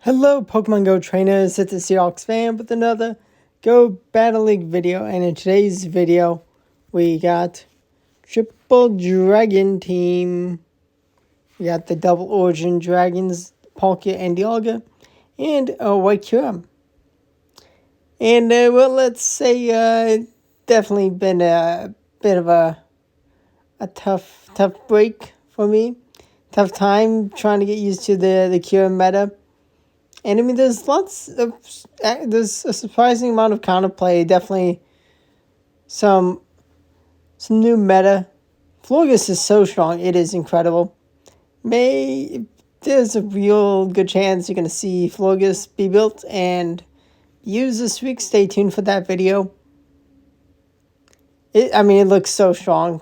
Hello Pokemon Go trainers, it's the Seahawks fan with another Go Battle League video, and in today's video we got Triple Dragon Team. We got the Double Origin Dragons, Palkia and Dialga, and White Kyurem. And well, let's say definitely been a bit of a tough break for me. Tough time trying to get used to the Kyurem meta. And I mean, there's a surprising amount of counterplay. Definitely some new meta. Florges is so strong; it is incredible. There's a real good chance you're gonna see Florges be built and used this week. Stay tuned for that video. It looks so strong.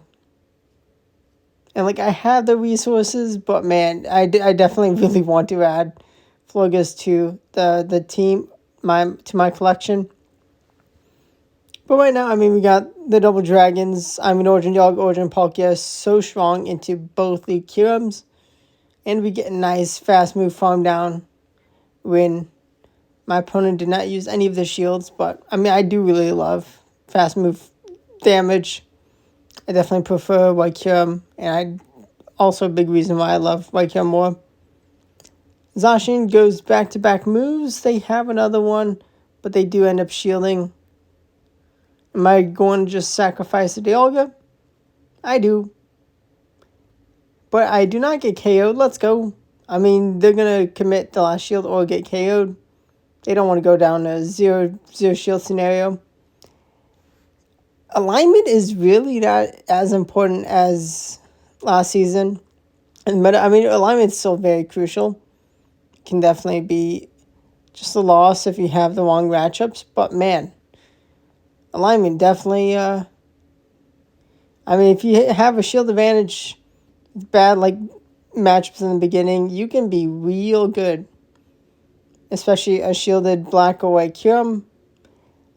And like I have the resources, but man, I definitely really want to add Florges to the team, to my collection. But right now, we got the Double Dragons. Origin Dialga, Origin Palkia, so strong into both the Kyurems. And we get a nice fast move farm down when my opponent did not use any of the shields. But I do really love fast move damage. I definitely prefer White Kyurem, and also a big reason why I love White Kyurem more. Zacian goes back-to-back moves. They have another one, but they do end up shielding. Am I going to just sacrifice the Dialga? I do. But I do not get KO'd. Let's go. They're going to commit the last shield or get KO'd. They don't want to go down a zero shield scenario. Alignment is really not as important as last season. But alignment is still very crucial. Can definitely be just a loss if you have the wrong matchups. But man, alignment definitely, if you have a shield advantage, bad matchups in the beginning, you can be real good. Especially a shielded black or white Kyurem.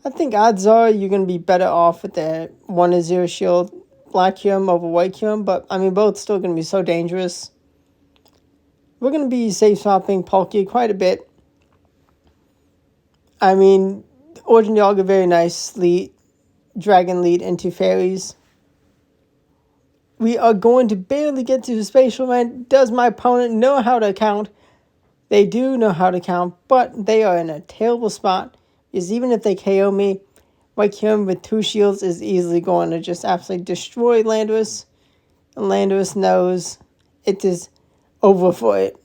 I think odds are you're going to be better off with the 1-0 shield black Kyurem over white Kyurem. But both still going to be so dangerous. We're going to be safe swapping Palkia quite a bit. Origin Dialga, very nice lead, dragon lead into fairies. We are going to barely get to the spatial event. Does my opponent know how to count? They do know how to count, but they are in a terrible spot. Because even if they KO me, White Kyurem with 2 shields is easily going to just absolutely destroy Landorus. And Landorus knows it is over for it.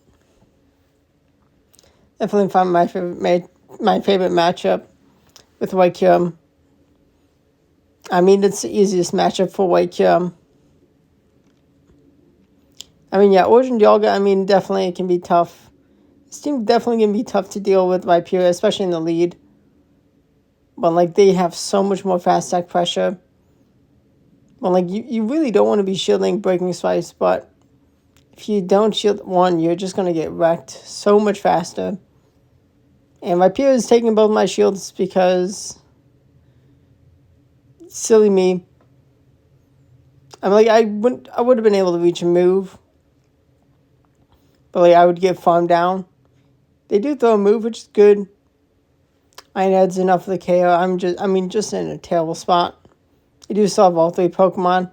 Definitely find my favorite matchup with White Kyurem. It's the easiest matchup for White Kyurem. Origin Dialga, definitely it can be tough. This team definitely going to be tough to deal with Viperia, especially in the lead. But, they have so much more fast attack pressure. But, you really don't want to be shielding Breaking Slice, but if you don't shield one, you're just going to get wrecked so much faster. And Viperia is taking both my shields because, silly me. I would have been able to reach a move. But, I would get farmed down. They do throw a move, which is good. Iron Head's enough for the KO. I'm just in a terrible spot. They do still have all 3 Pokemon.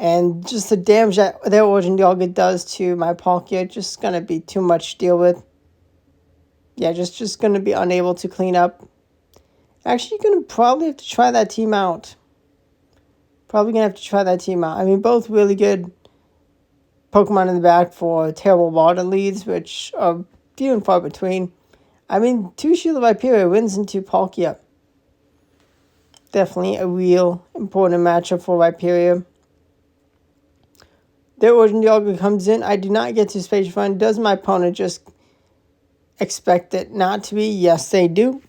And just the damage that their Origin Dialga does to my Palkia, just going to be too much to deal with. Yeah, just going to be unable to clean up. Actually, you're going to probably have to try that team out. Both really good Pokemon in the back for terrible water leads, which are few and far between. 2 Shield Viperia wins into Palkia. Definitely a real important matchup for Viperia. Their Origin Dialga comes in. I do not get to Space Run. Does my opponent just expect it not to be? Yes, they do.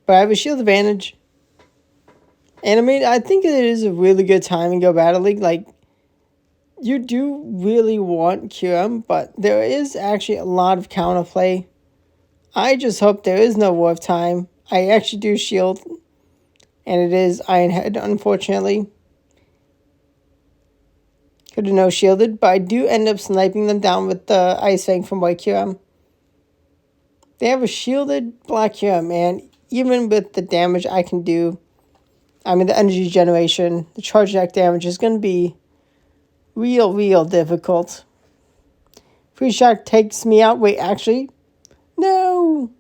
But I have a shield advantage. And I think it is a really good time in Go Battle League. You do really want Kyurem, but there is actually a lot of counterplay. I just hope there is no War of Time. I actually do shield, and it is Iron Head, unfortunately. Could have no shielded, but I do end up sniping them down with the Ice Fang from White Kyurem. They have a shielded Black Hero, man. Even with the damage I can do, I mean, the energy generation, the charge attack damage is going to be real difficult. Free Shock takes me out. Wait, actually, no.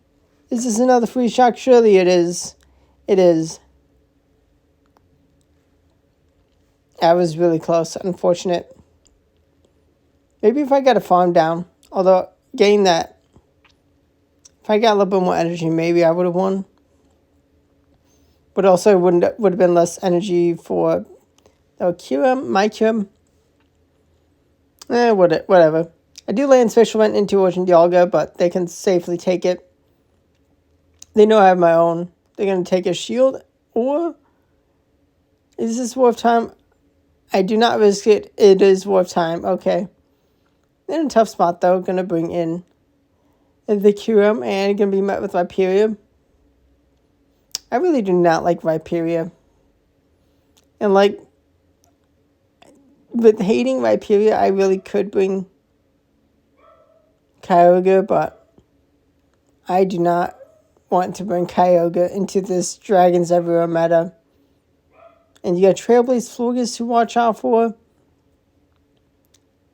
Is this another Free Shock? Surely it is. It is. That was really close. Unfortunate. Maybe if I got a farm down. Although, getting that, if I got a little bit more energy, maybe I would have won. But also, would have been less energy for QM, my QM. Whatever. I do land Special Event into Ocean Dialga, but they can safely take it. They know I have my own. They're going to take a shield. Or is this worth time? I do not risk it. It is worth time. Okay. They're in a tough spot, though. Going to bring in the QM and going to be met with Viperia. I really do not like Viperia. And like, with hating Viperia, I really could bring Kyogre, but I do not want to bring Kyogre into this Dragons Everywhere meta. And you got Trailblaze Florges to watch out for.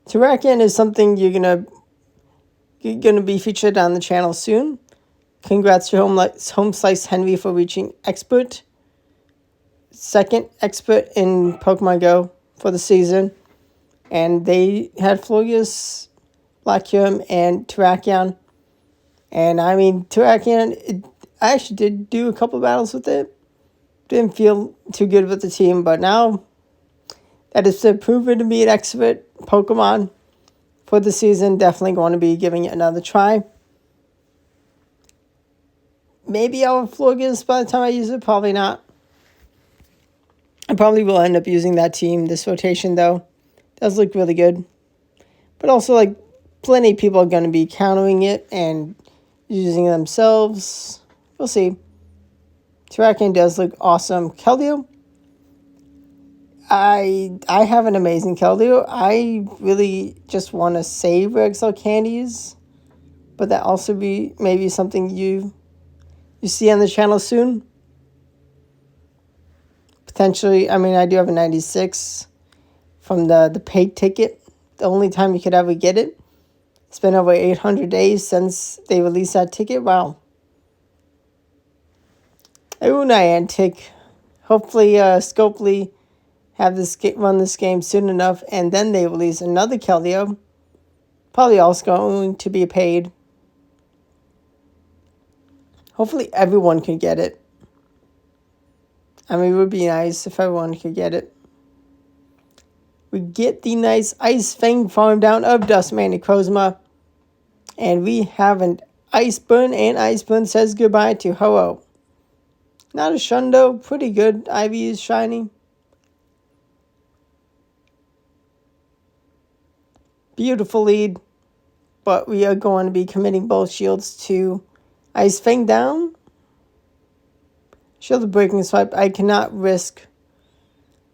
Terrakion is something you're gonna be featured on the channel soon. Congrats to Home Slice Henry for reaching expert. Second expert in Pokemon Go for the season. And they had Florges, Blackcurrant, and Terrakion. And I mean, Terrakion, I actually did do a couple battles with it. Didn't feel too good with the team, but now that it's proven to be an expert Pokemon for the season, definitely going to be giving it another try. Maybe I'll have Florges by the time I use it, probably not. I probably will end up using that team this rotation, though. Does look really good. But also, like, plenty of people are going to be countering it and using it themselves. We'll see. Terrakion does look awesome. Keldeo, I have an amazing Keldeo. I really just want to save Rexel candies, but that also be maybe something you see on the channel soon. Potentially, I mean, I do have a 96 from the paid ticket. The only time you could ever get it. It's been over 800 days since they released that ticket. Wow. Oh, Niantic. Hopefully, Scopely have run this game soon enough, and then they release another Keldeo. Probably also going to be paid. Hopefully, everyone can get it. I mean, it would be nice if everyone could get it. We get the nice Ice Fang farm down of Dustman Necrozma. And we have an Iceburn, and Iceburn says goodbye to Ho-Oh. Not a Shundo, pretty good. Ivy is shiny. Beautiful lead. But we are going to be committing both shields to Ice Fang down. Shield of Breaking Swipe. I cannot risk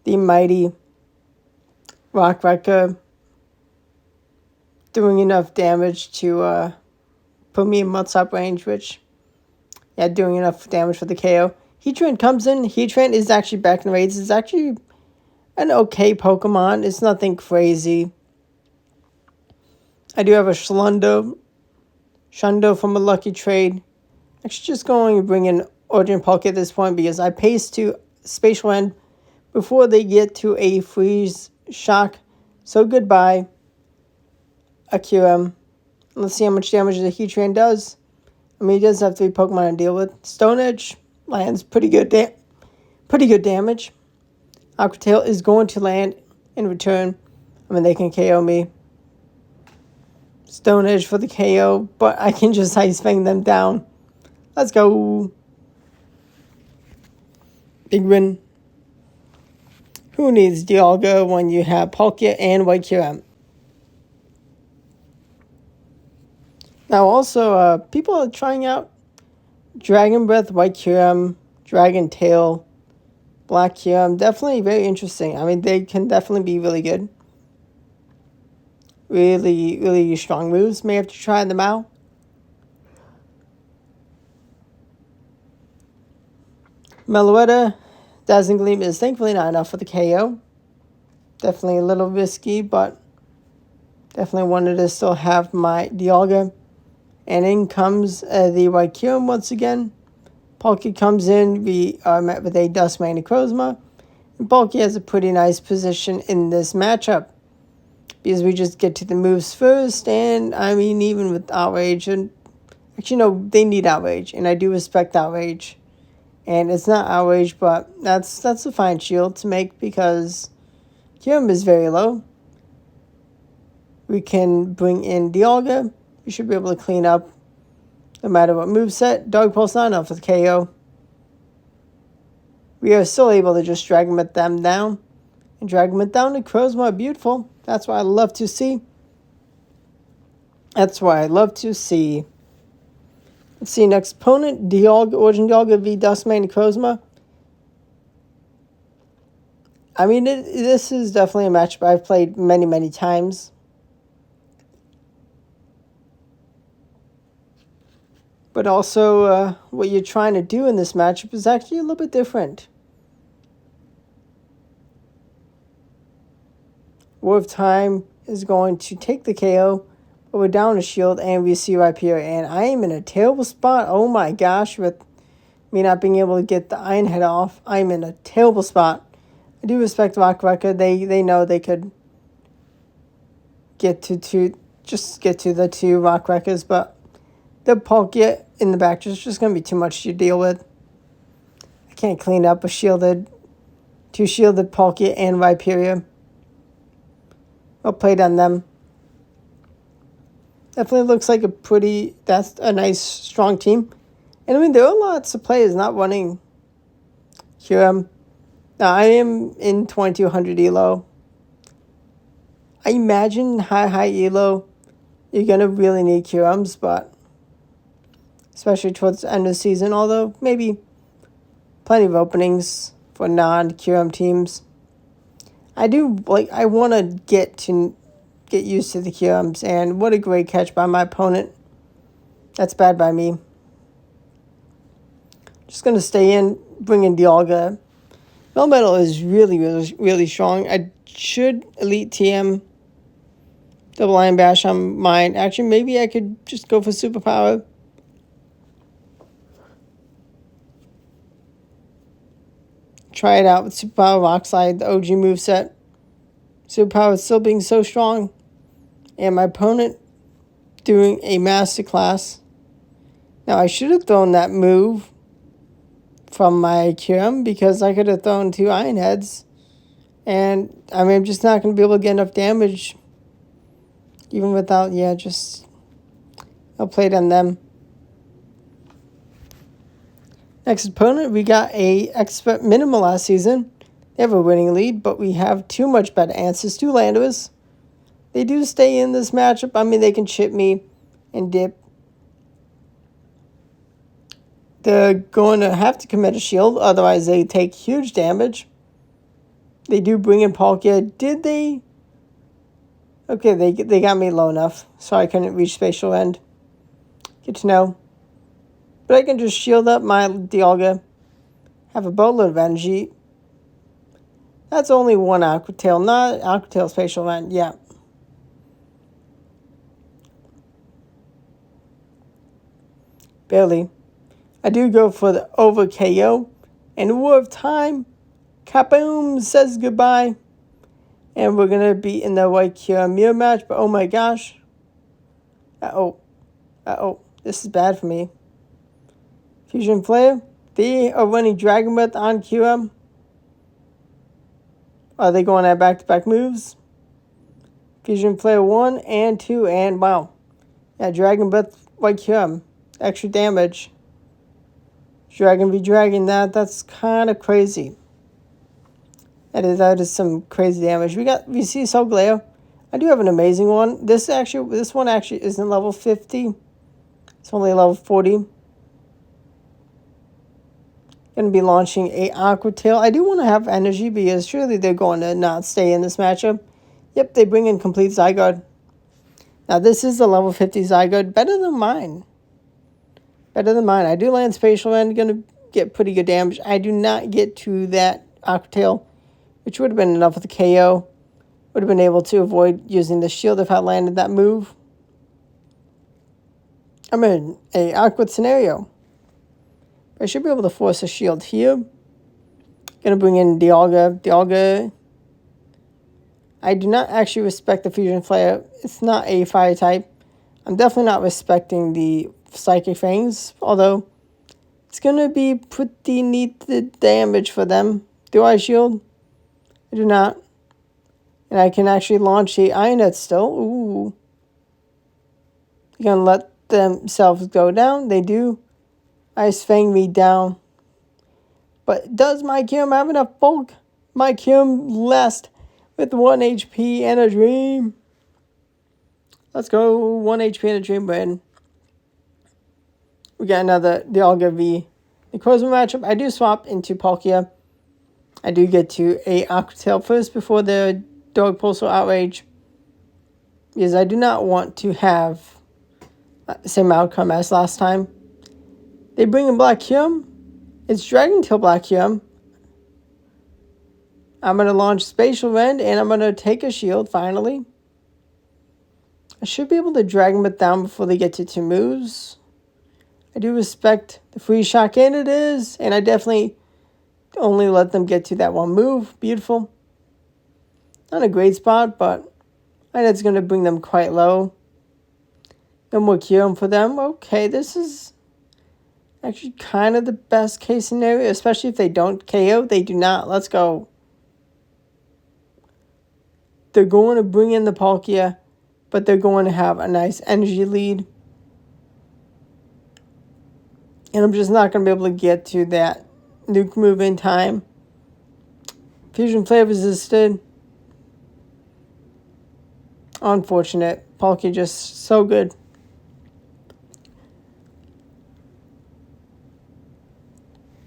the mighty Rock Wrecker doing enough damage to put me in mud-top range, which, yeah, doing enough damage for the KO. Heatran comes in. Heatran is actually back in raids. It's actually an okay Pokemon. It's nothing crazy. I do have a Shundo from a lucky trade. Actually, just going to bring in Origin Palkia at this point because I paced to Spatial End before they get to a Freeze Shock. So goodbye, a QM. Let's see how much damage the Heatran does. I mean, he does have 3 Pokemon to deal with. Stone Edge lands pretty good damage. Aqua Tail is going to land in return. I mean, they can KO me. Stone Edge for the KO, but I can just Ice Fang them down. Let's go. Big win. Who needs Dialga when you have Palkia and White QM? Now also, people are trying out Dragon Breath, White QM, Dragon Tail, Black QM. Definitely very interesting. I mean, they can definitely be really good. Really, really strong moves. May have to try them out. Meloetta, Dazzling Gleam is thankfully not enough for the KO. Definitely a little risky, but definitely wanted to still have my Dialga. And in comes the White Kyurem once again. Palkia comes in. We are met with a Duskmane Necrozma. And Palkia has a pretty nice position in this matchup, because we just get to the moves first. And I mean, even with Outrage, and actually, no, they need Outrage, and I do respect Outrage. And it's not Outrage, but that's a fine shield to make because Kyurem is very low. We can bring in Dialga. We should be able to clean up no matter what moveset. Dark Pulse not enough with KO. We are still able to just drag them down. And drag them down to Necrozma. Beautiful. That's what I love to see. That's what I love to see. Let's see, next opponent, Dialga, Origin Dialga v Duskmane Necrozma. I mean, this is definitely a matchup I've played many, many times. But also, what you're trying to do in this matchup is actually a little bit different. War of Time is going to take the KO, but we're down a shield, and we see Rhyperior, and I am in a terrible spot. Oh my gosh, with me not being able to get the Iron Head off, I'm in a terrible spot. I do respect Rock Wrecker. They know they could get to the two Rock Wreckers, but the Palkia in the back is just going to be too much to deal with. I can't clean up two shielded Palkia and Rhyperior. Well played on them. Definitely looks like that's a nice, strong team. And I mean, there are lots of players not running Kyurem. Now, I am in 2200 elo. I imagine high elo, you're going to really need Kyurems, but especially towards the end of the season, although maybe plenty of openings for non-Kyurem teams. I want to get used to the Kyurems, and what a great catch by my opponent. That's bad by me. Just going to stay in, bring in Dialga. Melmetal is really, really, really strong. I should Elite TM Double Iron Bash on mine. Actually, maybe I could just go for Superpower. Try it out with Superpower Rock Slide, the OG moveset. Superpower is still being so strong. And my opponent doing a masterclass. Now, I should have thrown that move from my Kyurem, because I could have thrown 2 Iron Heads. And, I mean, I'm just not going to be able to get enough damage. Even without, I'll play it on them. Next opponent, we got a Expert Minimal last season. They have a winning lead, but we have 2 much better answers. 2 Landers. They do stay in this matchup. I mean, they can chip me and dip. They're going to have to commit a shield, otherwise they take huge damage. They do bring in Palkia. Did they? Okay, they got me low enough, so I couldn't reach Spatial End. Good to know. But I can just shield up my Dialga. Have a boatload of energy. That's only 1 Aqua Tail, not Aqua Tail Spatial End, yeah. Barely. I do go for the over KO. And War of Time, kaboom, says goodbye. And we're going to be in the White Kyurem mirror match. But oh my gosh. This is bad for me. Fusion Flare. They are running Dragon Breath on Kyurem. Are they going at back-to-back moves? Fusion Flare 1 and 2. And wow. Yeah, Dragon Breath, White Kyurem. Extra damage. Dragon v Dragon, that's kind of crazy. That is some crazy damage. We see Solgaleo. I do have an amazing one. This one actually isn't level 50. It's only level 40. Going to be launching a Aqua Tail. I do want to have energy, because surely they're going to not stay in this matchup. Yep, they bring in Complete Zygarde. Now this is a level 50 Zygarde, better than mine. I do land Spatial End, going to get pretty good damage. I do not get to that Aqua Tail, which would have been enough with the KO. Would have been able to avoid using the shield if I landed that move. I'm in a awkward scenario. I should be able to force a shield here. Gonna bring in Dialga. Dialga, I do not actually respect the Fusion Flare. It's not a fire type. I'm definitely not respecting the Psychic Fangs, although it's gonna be pretty neat damage for them. Do I shield? I do not. And I can actually launch the Iron Head still. Ooh. They're gonna let themselves go down. They do. Ice Fang me down. But does my Kyurem have enough bulk? My Kyurem last with 1 HP and a dream. Let's go. 1 HP and a dream win. We got another Dialga V. The Cosmo matchup, I do swap into Palkia. I do get to a Aqua Tail first before the Dog Pulsar Outrage. Because I do not want to have the same outcome as last time. They bring in Black Kyurem. It's Dragon Tail Black Kyurem. I'm going to launch Spatial Rend, and I'm going to take a shield, finally. I should be able to drag them down before they get to 2 moves. I do respect the free shock, and it is. And I definitely only let them get to that 1 move. Beautiful. Not a great spot, but I know it's going to bring them quite low. No more Kyurem for them. Okay, this is actually kind of the best case scenario, especially if they don't KO. They do not. Let's go. They're going to bring in the Palkia, but they're going to have a nice energy lead. And I'm just not going to be able to get to that nuke move in time. Fusion Flare resisted. Unfortunate. Palkia just so good.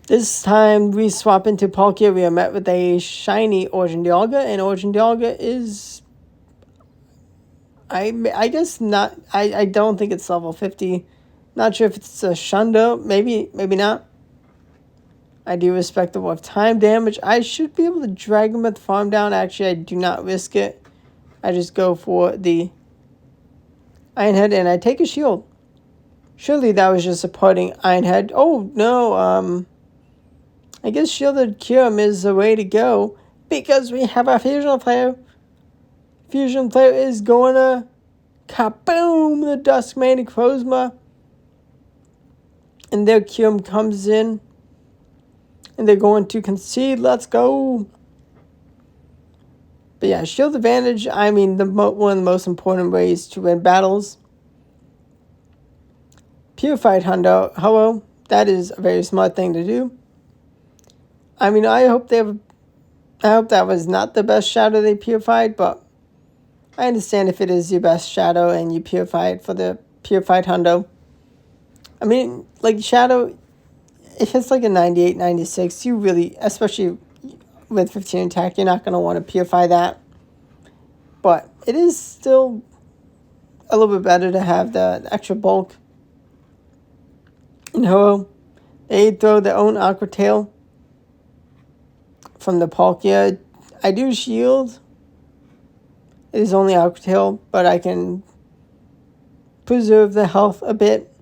This time we swap into Palkia. We are met with a shiny Origin Dialga, and Origin Dialga is, I guess not. I don't think it's level 50. Not sure if it's a Shundo. Maybe not. I do respect the Wolf time damage. I should be able to drag him at the farm down. Actually, I do not risk it. I just go for the Iron Head, and I take a shield. Surely that was just supporting Iron Head. Oh, no, I guess Shielded Kyurem is the way to go because we have our Fusion Flare. Fusion Flare is going to kaboom the Duskmane and Crozma. And their Kyurem comes in. And they're going to concede. Let's go. But yeah, shield advantage, I mean, one of the most important ways to win battles. Purified Hundo. Hello. That is a very smart thing to do. I mean, I hope that was not the best shadow they purified, but I understand if it is your best shadow and you purify it for the Purified Hundo. I mean, like, shadow, if it's like a 98, 96, you really, especially with 15 attack, you're not going to want to purify that. But it is still a little bit better to have the extra bulk. And Ho, they throw their own Aqua Tail from the Palkia. I do shield. It is only Aqua Tail, but I can preserve the health a bit.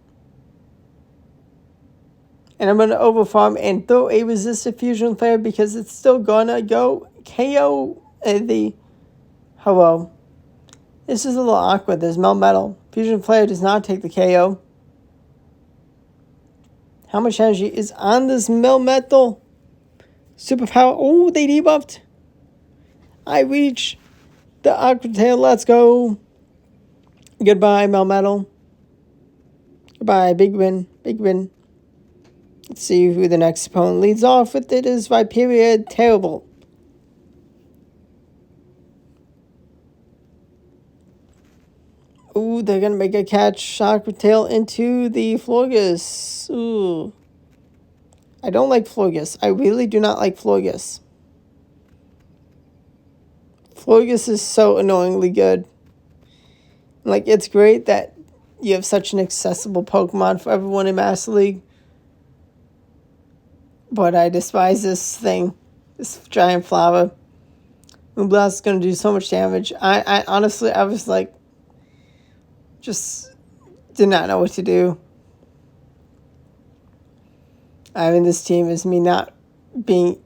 And I'm going to overfarm and throw a resisted Fusion Flare because it's still going to go KO the Hello. This is a little awkward. There's Melmetal. Fusion Flare does not take the KO. How much energy is on this Melmetal? Superpower. Oh, they debuffed. I reach the Aqua Tail. Let's go. Goodbye, Melmetal. Goodbye, big win. Big win. Let's see who the next opponent leads off with. It is Viperia. Terrible. Ooh, they're going to make a catch. Aqua Tail into the Florges. Ooh. I don't like Florges. I really do not like Florges. Florges is so annoyingly good. Like, it's great that you have such an accessible Pokemon for everyone in Master League. But I despise this thing. This giant flower. Moonblast is going to do so much damage. I honestly, I was like, just did not know what to do. I mean, this team is me not being,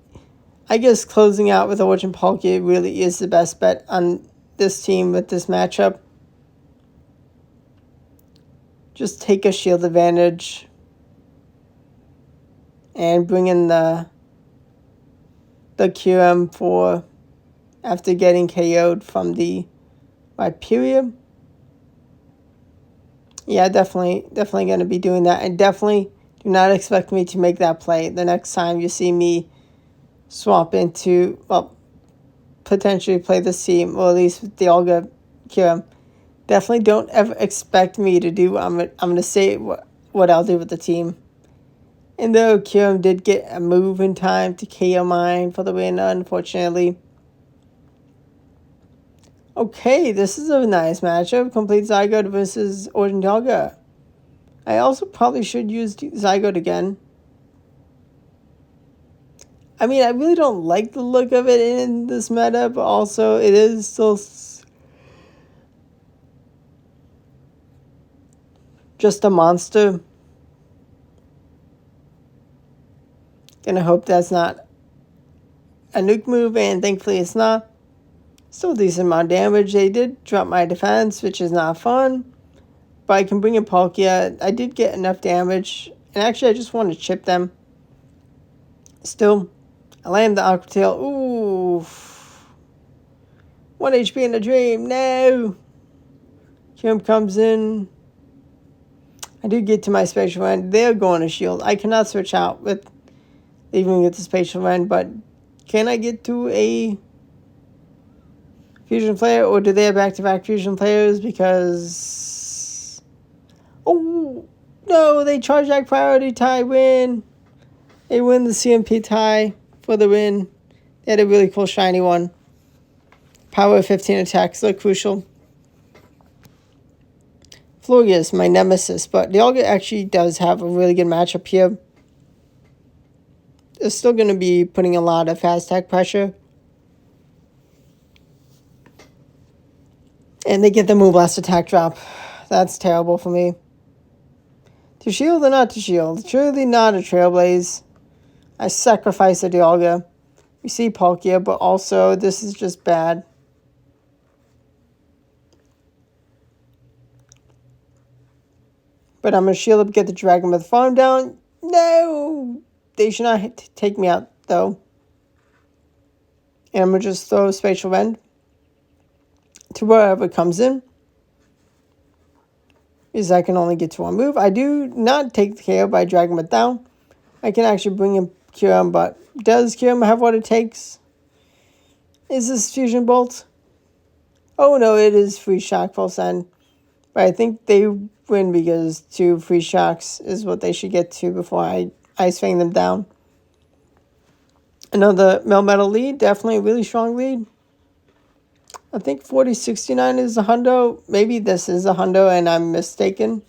I guess closing out with Origin Palkia really is the best bet on this team with this matchup. Just take a shield advantage and bring in the QM for after getting KO'd from the Rhyperior. Yeah, definitely going to be doing that. And definitely do not expect me to make that play the next time you see me swap into, well, potentially play this team, or at least with the Olga QM. Definitely don't ever expect me to do, I'm going to say what I'll do with the team. And though QM did get a move in time to KO mine for the win, unfortunately. Okay, this is a nice matchup. Complete Zygote versus Origin Dialga. I also probably should use Zygote again. I mean, I really don't like the look of it in this meta, but also it is still just a monster. Gonna hope that's not a nuke move, and thankfully it's not. Still a decent amount of damage. They did drop my defense, which is not fun. But I can bring in Palkia. I did get enough damage. And actually, I just want to chip them. Still, I land the Aqua Tail. Ooh. 1 HP in a dream. No. Kim comes in. I do get to my Spatial Rend. They're going to shield. I cannot switch out with even with the Spatial Rend. But can I get to a Fusion Flare, or do they have back-to-back Fusion Flares? Because, oh no, they charge back priority tie win. They win the CMP tie for the win. They had a really cool shiny one. Power 15 attacks, so crucial. Florges, my nemesis, but Dialga actually does have a really good matchup here. They're still going to be putting a lot of fast attack pressure. And they get the Moonblast attack drop. That's terrible for me. To shield or not to shield? Truly not a Trailblaze. I sacrifice a Dialga. We see Palkia, but also this is just bad. But I'm going to shield up, get the Dragon with the farm down. No! They should not take me out, though. And I'm going to just throw a Spatial Rend to wherever comes in, because I can only get to one move. I do not take the KO by dragging it down. I can actually bring in Kyurem, but does Kyurem have what it takes? Is this Fusion Bolt? Oh no, it is Free Shock Full Send. But I think they win because 2 Free Shocks is what they should get to before I Ice Fang them down. Another Melmetal lead, definitely a really strong lead. I think 4069 is a hundo. Maybe this is a hundo and I'm mistaken.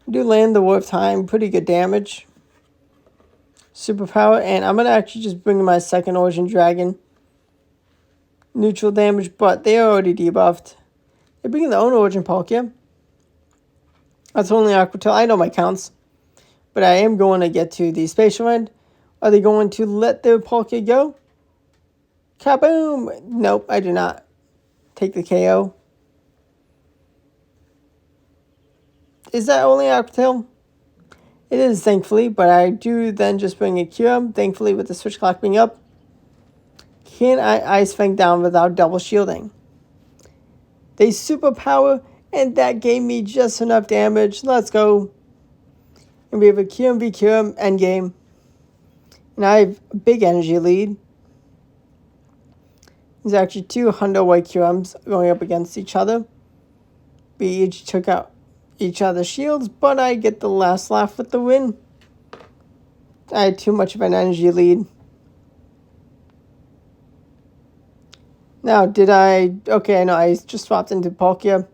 I do land the Warp Time, pretty good damage. Superpower, and I'm going to actually just bring in my second Origin Dragon. Neutral damage, but they are already debuffed. They bring in their own Origin Palkia. That's only Aqua Tail. I know my counts. But I am going to get to the Spatial Rend. Are they going to let their Palkia go? Kaboom! Nope, I do not take the KO. Is that only Aqua Tail? It is, thankfully, but I do then just bring a Kyurem, thankfully, with the switch clock being up. Can I Ice Fang down without double shielding? They superpower, and that gave me just enough damage. Let's go. And we have a Kyurem v Kyurem endgame. And I have a big energy lead. There's actually 2 Hundo White Kyurems going up against each other. We each took out each other's shields, but I get the last laugh with the win. I had too much of an energy lead. Now, did I... Okay, no, I just swapped into Palkia.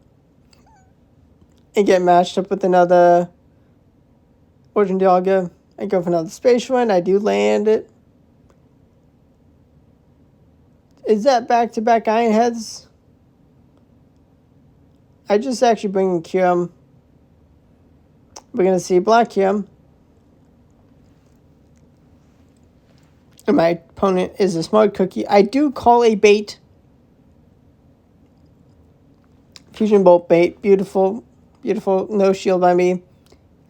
And get matched up with another Origin Dialga. I go for another spatial one. I do land it. Is that back-to-back Iron Heads? I just actually bring in Kyurem. We're going to see Black Kyurem. And my opponent is a Smart Cookie. I do call a bait. Fusion Bolt bait. Beautiful. Beautiful. No shield by me.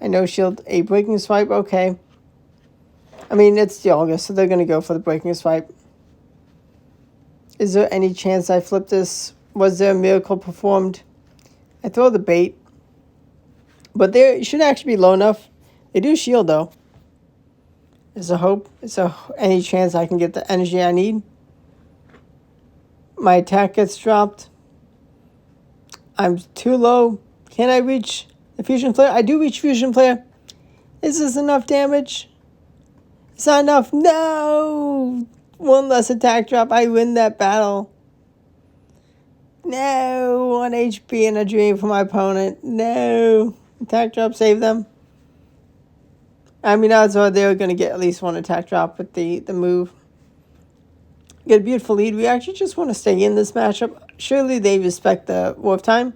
I no shield a Breaking Swipe. Okay. I mean, it's the August, so they're going to go for the Breaking Swipe. Is there any chance I flip this? Was there a miracle performed? I throw the bait. But they should actually be low enough. They do shield, though. Is a hope. Is there any chance I can get the energy I need? My attack gets dropped. I'm too low. Can I reach the Fusion Flare? I do reach Fusion Flare. Is this enough damage? It's not enough. No! One less attack drop. I win that battle. No! 1 HP and a dream for my opponent. No! Attack drop, save them. I mean, odds are they're going to get at least one attack drop with the move. Get a beautiful lead. We actually just want to stay in this matchup. Surely they respect the warp time.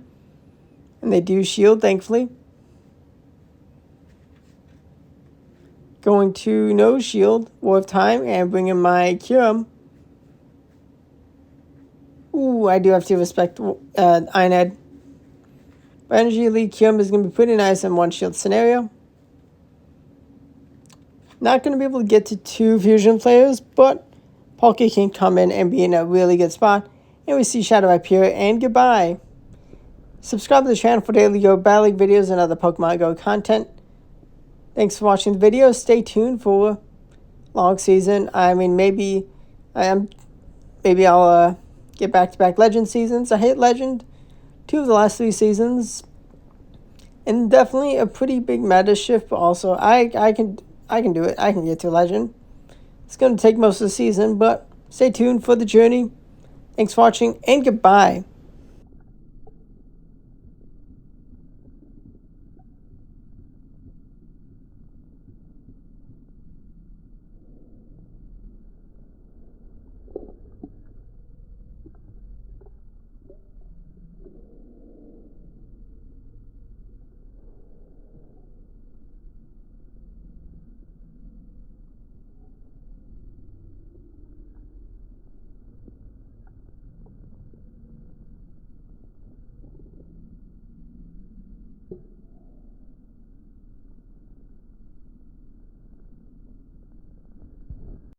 And they do shield, thankfully. Going to no shield, warp time, and bring in my Kyurem. Ooh, I do have to respect Iron Head. But Energy Lead Kyurem is going to be pretty nice in one shield scenario. Not going to be able to get to 2 Fusion Flares, but Poké can come in and be in a really good spot. And we see Shadow Appear, and goodbye. Subscribe to the channel for daily Go Battle League videos and other Pokemon Go content. Thanks for watching the video. Stay tuned for long season. I mean, maybe I'll get back-to-back Legend seasons. I hit Legend 2 of the last 3 seasons. And definitely a pretty big meta shift, but also I can do it. I can get to Legend. It's going to take most of the season, but stay tuned for the journey. Thanks for watching, and goodbye.